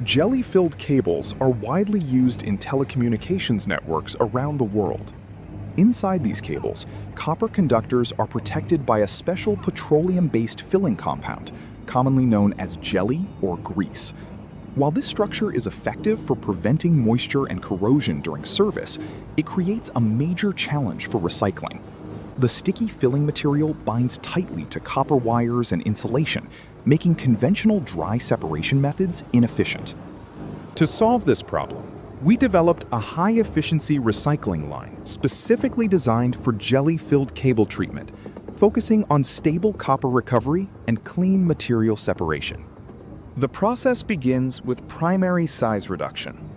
Jelly-filled cables are widely used in telecommunications networks around the world. Inside these cables, copper conductors are protected by a special petroleum-based filling compound, commonly known as jelly or grease. While this structure is effective for preventing moisture and corrosion during service, it creates a major challenge for recycling. The sticky filling material binds tightly to copper wires and insulation, making conventional dry separation methods inefficient. To solve this problem, we developed a high-efficiency recycling line specifically designed for jelly-filled cable treatment, focusing on stable copper recovery and clean material separation. The process begins with primary size reduction.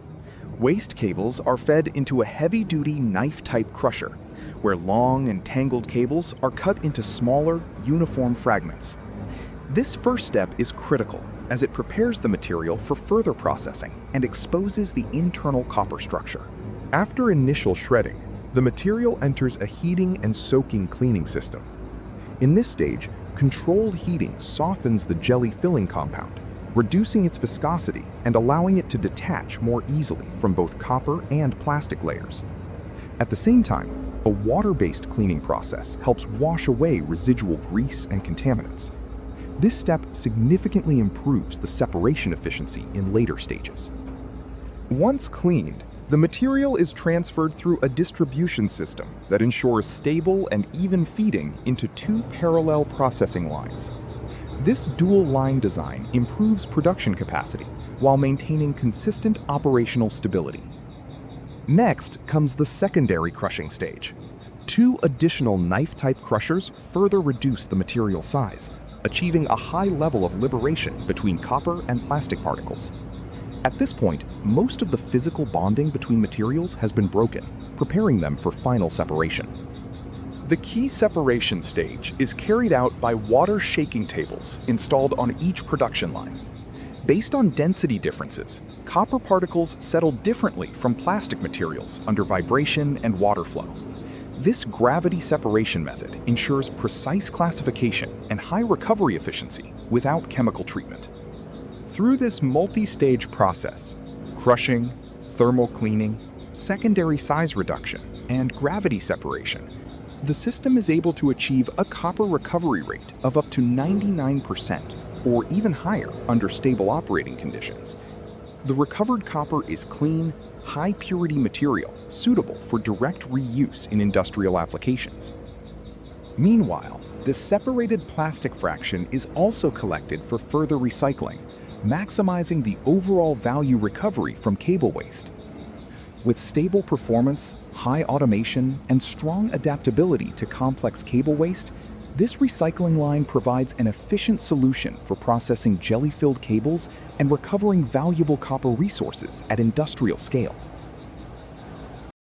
Waste cables are fed into a heavy-duty knife-type crusher, where long and tangled cables are cut into smaller, uniform fragments. This first step is critical, as it prepares the material for further processing and exposes the internal copper structure. After initial shredding, the material enters a heating and soaking cleaning system. In this stage, controlled heating softens the jelly filling compound, reducing its viscosity and allowing it to detach more easily from both copper and plastic layers. At the same time, a water-based cleaning process helps wash away residual grease and contaminants. This step significantly improves the separation efficiency in later stages. Once cleaned, the material is transferred through a distribution system that ensures stable and even feeding into two parallel processing lines. This dual line design improves production capacity while maintaining consistent operational stability. Next comes the secondary crushing stage. Two additional knife-type crushers further reduce the material size, achieving a high level of liberation between copper and plastic particles. At this point, most of the physical bonding between materials has been broken, preparing them for final separation. The key separation stage is carried out by water shaking tables installed on each production line. Based on density differences, copper particles settle differently from plastic materials under vibration and water flow. This gravity separation method ensures precise classification and high recovery efficiency without chemical treatment. Through this multi-stage process, crushing, thermal cleaning, secondary size reduction, and gravity separation, the system is able to achieve a copper recovery rate of up to 99%, or even higher under stable operating conditions. The recovered copper is clean, high-purity material suitable for direct reuse in industrial applications. Meanwhile, the separated plastic fraction is also collected for further recycling, maximizing the overall value recovery from cable waste. With stable performance, high automation, and strong adaptability to complex cable waste, this recycling line provides an efficient solution for processing jelly-filled cables and recovering valuable copper resources at industrial scale.